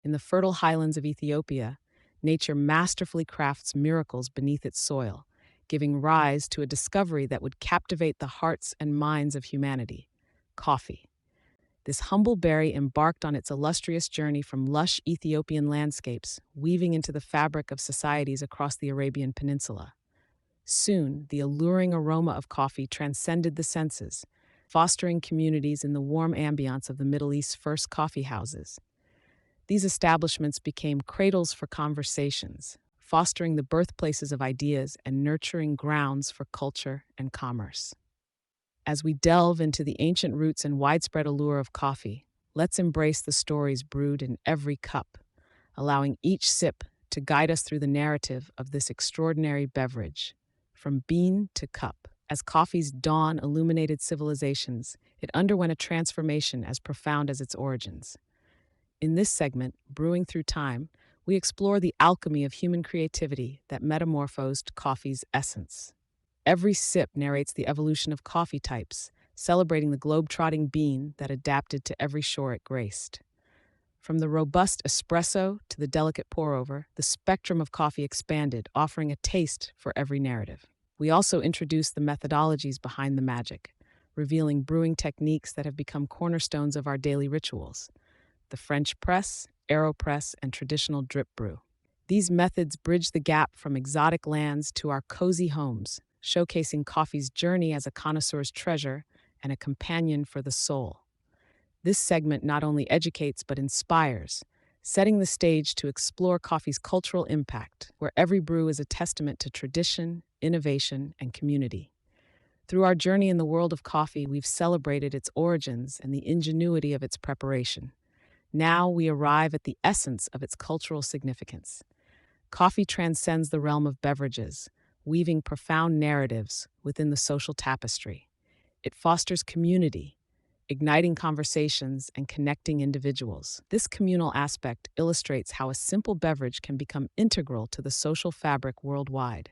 In the fertile highlands of Ethiopia, nature masterfully crafts miracles beneath its soil, giving rise to a discovery that would captivate the hearts and minds of humanity: coffee. This humble berry embarked on its illustrious journey from lush Ethiopian landscapes, weaving into the fabric of societies across the Arabian Peninsula. Soon, the alluring aroma of coffee transcended the senses, fostering communities in the warm ambiance of the Middle East's first coffee houses. These establishments became cradles for conversations, fostering the birthplaces of ideas and nurturing grounds for culture and commerce. As we delve into the ancient roots and widespread allure of coffee, let's embrace the stories brewed in every cup, allowing each sip to guide us through the narrative of this extraordinary beverage. From bean to cup, as coffee's dawn illuminated civilizations, it underwent a transformation as profound as its origins. In this segment, Brewing Through Time, we explore the alchemy of human creativity that metamorphosed coffee's essence. Every sip narrates the evolution of coffee types, celebrating the globe-trotting bean that adapted to every shore it graced. From the robust espresso to the delicate pour-over, the spectrum of coffee expanded, offering a taste for every narrative. We also introduced the methodologies behind the magic, revealing brewing techniques that have become cornerstones of our daily rituals: the French press, AeroPress, and traditional drip brew. These methods bridge the gap from exotic lands to our cozy homes, showcasing coffee's journey as a connoisseur's treasure and a companion for the soul. This segment not only educates but inspires, setting the stage to explore coffee's cultural impact, where every brew is a testament to tradition, innovation, and community. Through our journey in the world of coffee, we've celebrated its origins and the ingenuity of its preparation. Now we arrive at the essence of its cultural significance. Coffee transcends the realm of beverages, weaving profound narratives within the social tapestry. It fosters community, igniting conversations and connecting individuals. This communal aspect illustrates how a simple beverage can become integral to the social fabric worldwide.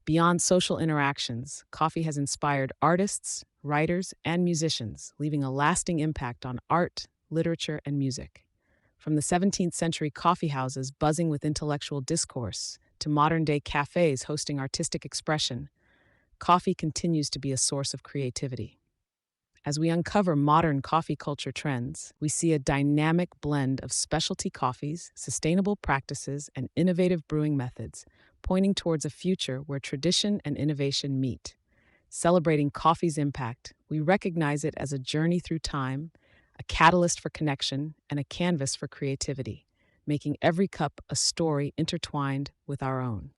Beyond social interactions, coffee has inspired artists, writers, and musicians, leaving a lasting impact on art, literature, and music. From the 17th century coffee houses buzzing with intellectual discourse to modern-day cafes hosting artistic expression, coffee continues to be a source of creativity. As we uncover modern coffee culture trends, we see a dynamic blend of specialty coffees, sustainable practices, and innovative brewing methods, pointing towards a future where tradition and innovation meet. Celebrating coffee's impact, we recognize it as a journey through time, a catalyst for connection, and a canvas for creativity, making every cup a story intertwined with our own.